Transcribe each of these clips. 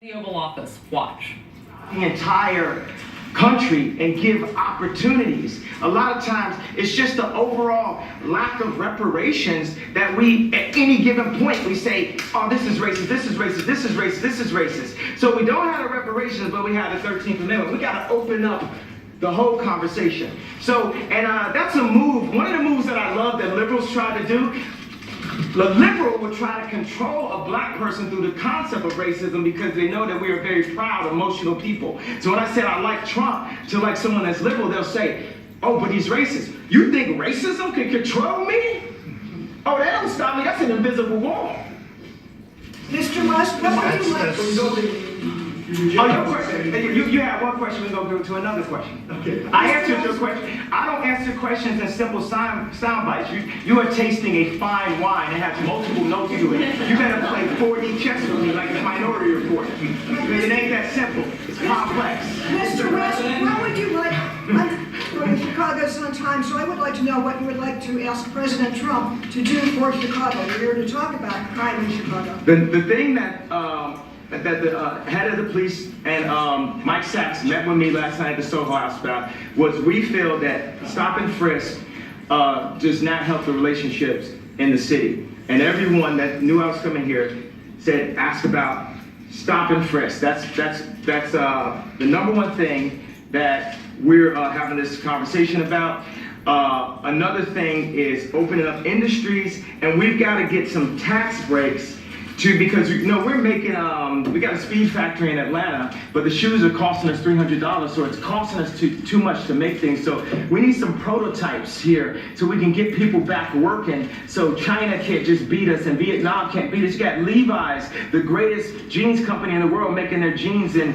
The Oval Office. Watch. The entire country and give opportunities. A lot of times it's just the overall lack of reparations that we, at any given point, we say, oh, this is racist, this is racist, this is racist, this is racist. So we don't have the reparations, but we have the 13th Amendment. We got to open up the whole conversation. So, and that's a move, one of the moves that I love that liberals try to do. The liberal would try to control a black person through the concept of racism because they know that we are very proud, emotional people. So when I said I like Trump to like someone that's liberal, they'll say, oh, but he's racist. You think racism can control me? Oh, that don't stop me. That's an invisible wall. Mr. West, what would you like? Oh, your question. You had one question, we go to another question. Okay. I answered your question. I don't answer questions in simple sound bites. You are tasting a fine wine and has multiple notes to it. You better play 4D chess with me like the Minority Report. It ain't that simple. It's complex. Mr. West, what would you like? I'm from Chicago Sun-Times, so I would like to know what you would like to ask President Trump to do for Chicago. We're here to talk about crime in Chicago. The thing that the head of the police and Mike Sachs met with me last night at the Soho House about was we feel that stop and frisk does not help the relationships in the city. And everyone that knew I was coming here said, ask about stop and frisk. That's the number one thing that we're having this conversation about. Another thing is opening up industries, and we've got to get some tax breaks because we're making we got a speed factory in Atlanta, but the shoes are costing us $300, so it's costing us too much to make things. So we need some prototypes here so we can get people back working. So China can't just beat us and Vietnam can't beat us. You got Levi's, the greatest jeans company in the world, making their jeans in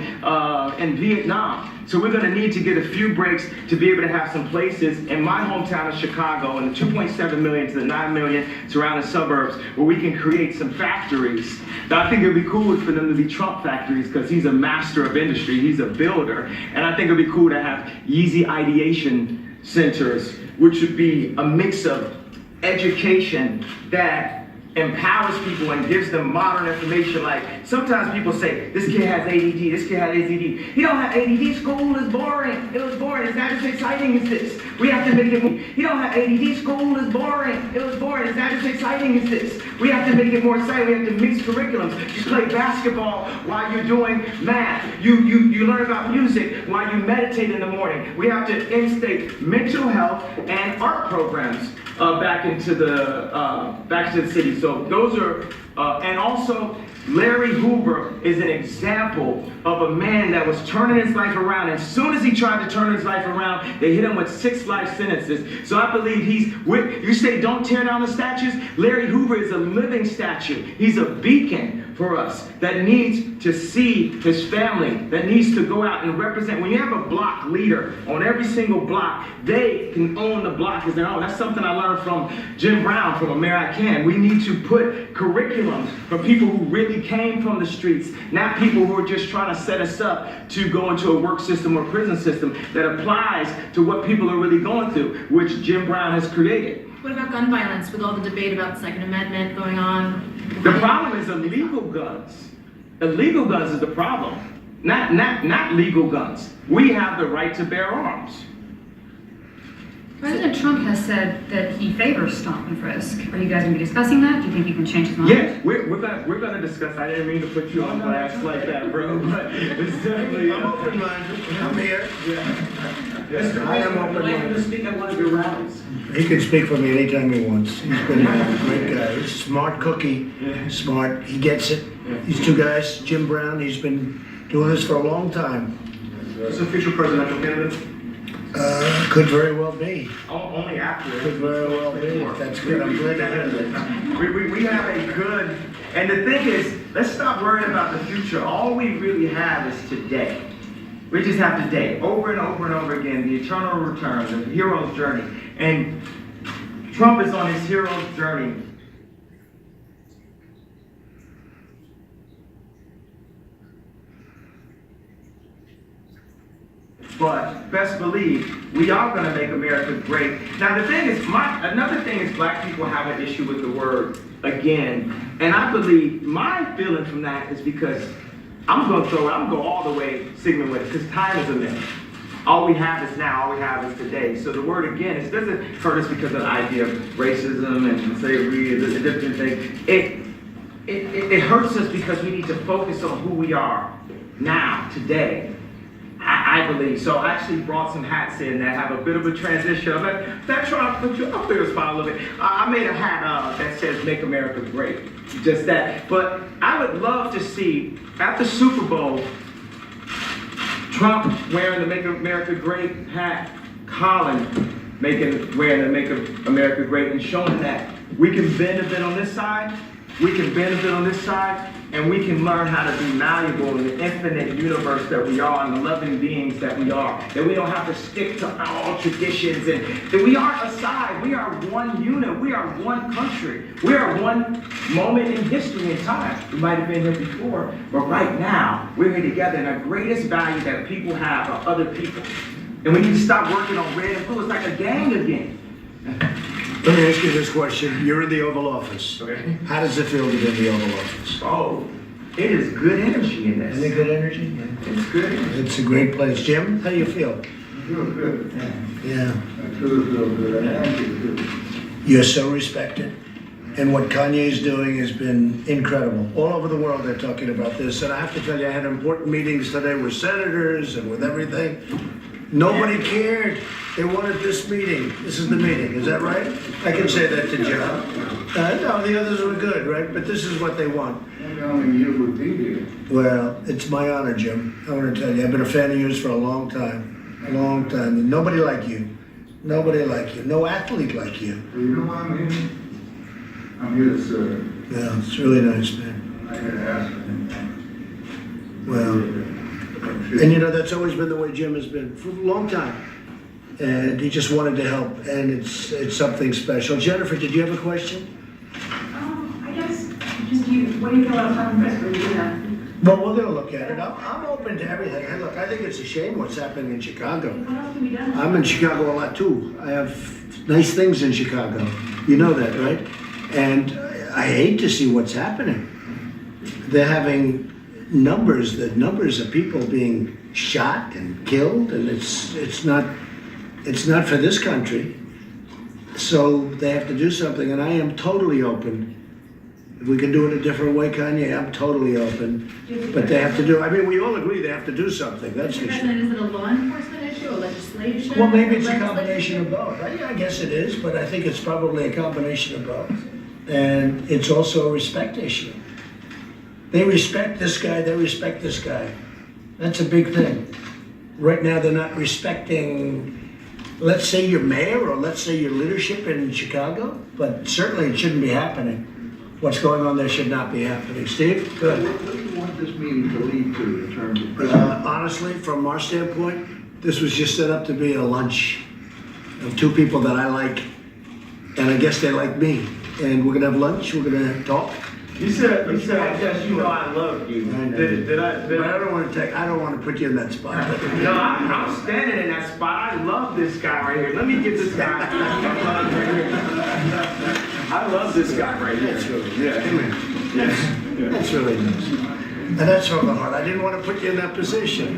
Vietnam. So we're going to need to get a few breaks to be able to have some places in my hometown of Chicago and the 2.7 million to the 9 million surrounding suburbs where we can create some factories. Now, I think it'd be cool for them to be Trump factories because he's a master of industry. He's a builder. And I think it'd be cool to have Yeezy ideation centers, which would be a mix of education that empowers people and gives them modern information. Like sometimes people say, this kid has ADD, this kid has ADD. He don't have ADD, school is boring. It was boring, it's not as exciting as this. We have to make it more. He don't have ADD, school is boring. It was boring, it's not as exciting as this. We have to make it more exciting, we have to mix curriculums. You play basketball while you're doing math. You learn about music while you meditate in the morning. We have to instate mental health and art programs back into the city. So those are, and also Larry Hoover is an example of a man that was turning his life around. As soon as he tried to turn his life around, they hit him with 6 life sentences. So I believe you say don't tear down the statues. Larry Hoover is a living statue. He's a beacon for us that needs to see his family, that needs to go out and represent. When you have a block leader on every single block, they can own the block as their own. That's something I learned from Jim Brown from A Mayor I Can. We need to put curriculums for people who really came from the streets, not people who are just trying to set us up to go into a work system or prison system that applies to what people are really going through, which Jim Brown has created. What about gun violence with all the debate about the Second Amendment going on? The problem is illegal guns. Illegal guns is the problem, not legal guns. We have the right to bear arms. President Trump has said that he favors stop and frisk. Are you guys going to be discussing that? Do you think he can change his mind? Yes, we're gonna discuss. I didn't mean to put you on blast like that, bro. But it's definitely. I'm open-minded. I'm here. Yeah. I am open-minded. To speak at one of your rallies. He can speak for me anytime he wants. He's been a great guy. He's a smart cookie. Smart. He gets it. These two guys, Jim Brown, he's been doing this for a long time. Is a future presidential candidate? Could very well be. Only after. Could very well be. That's good. I'm glad to hear that. We have a good, and the thing is, let's stop worrying about the future. All we really have is today. We just have today, over and over and over again, the eternal return, the hero's journey. And Trump is on his hero's journey. But best believe we are going to make America great. Now the thing is, another thing is black people have an issue with the word again. And I believe my feeling from that is because I'm gonna go all the way Sigmund with it, because time is a myth. All we have is now, all we have is today. So the word again, it doesn't hurt us because of the idea of racism and slavery and the different things. It hurts us because we need to focus on who we are now, today. I believe. So I actually brought some hats in that have a bit of a transition. I'm not trying to put you up there a spot a little bit. I made a hat that says Make America Great. Just that. But I would love to see, at the Super Bowl, Trump wearing the Make America Great hat, Colin wearing the Make America Great, and showing that we can bend a bit on this side, we can bend a bit on this side, and we can learn how to be malleable in the infinite universe that we are and the loving beings that we are. That we don't have to stick to all traditions, and that we aren't a side. We are one unit. We are one country. We are one moment in history and time. We might have been here before, but right now, we're here together, and the greatest value that people have are other people. And we need to stop working on red and blue. It's like a gang again. Let me ask you this question. You're in the Oval Office. Okay. How does it feel to be in the Oval Office? Oh, it is good energy in this. Any good energy? It's good. It's a great place. Jim, how do you feel? I feel good. Yeah. I truly feel good. I feel good. You're so respected. And what Kanye's doing has been incredible. All over the world they're talking about this. And I have to tell you, I had important meetings today with senators and with everything. Nobody cared. They wanted this meeting. This is the meeting. Is that right? I can say that to John. No, the others were good, right? But this is what they want. Maybe only you would be there. Well, it's my honor, Jim. I want to tell you, I've been a fan of yours for a long time. A long time. Nobody like you. Nobody like you. No athlete like you. So you know why I'm here? I'm here to serve. Yeah, it's really nice, man. I had to ask for him. Well, and you know, that's always been the way Jim has been for a long time. And he just wanted to help, and it's something special. Jennifer, did you have a question? I guess, just what do you feel about Tom Frisk? Or you know? Well, we're gonna look at it. I'm open to everything. Hey, look, I think it's a shame what's happening in Chicago. What else can be done? I'm in Chicago a lot too. I have nice things in Chicago. You know that, right? And I hate to see what's happening. They're having numbers of people being shot and killed, and it's not for this country. So they have to do something, and I am totally open. If we can do it a different way, Kanye, I'm totally open. But they have to do, I mean, we all agree they have to do something, that's Mr. for sure. President, is it a law enforcement issue, a legislation? Well, maybe it's a legislation? combination of both. I guess it is, but I think it's probably a combination of both. And it's also a respect issue. They respect this guy, they respect this guy. That's a big thing. Right now, they're not respecting, let's say your mayor or let's say your leadership in Chicago, but certainly it shouldn't be happening. What's going on there should not be happening. Steve, good. What do you want this meeting to lead to in terms of president? Honestly, from our standpoint, this was just set up to be a lunch of two people that I like, and I guess they like me. And we're gonna have lunch, we're gonna talk. You said, yes, you know I love you. Did I? But I don't want to put you in that spot. No, I'm standing in that spot. I love this guy right here. Let me get this guy. I love this guy right here. That's really Yeah. Yes. That's really nice. And that's from the heart. I didn't want to put you in that position,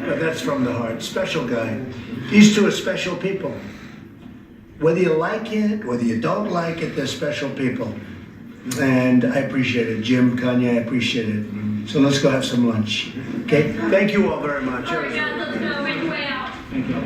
but that's from the heart. Special guy. These two are special people. Whether you like it, whether you don't like it, they're special people. And I appreciate it. Jim, Kanye, I appreciate it. So let's go have some lunch. Okay? Thank you all very much. All right, guys, let's go.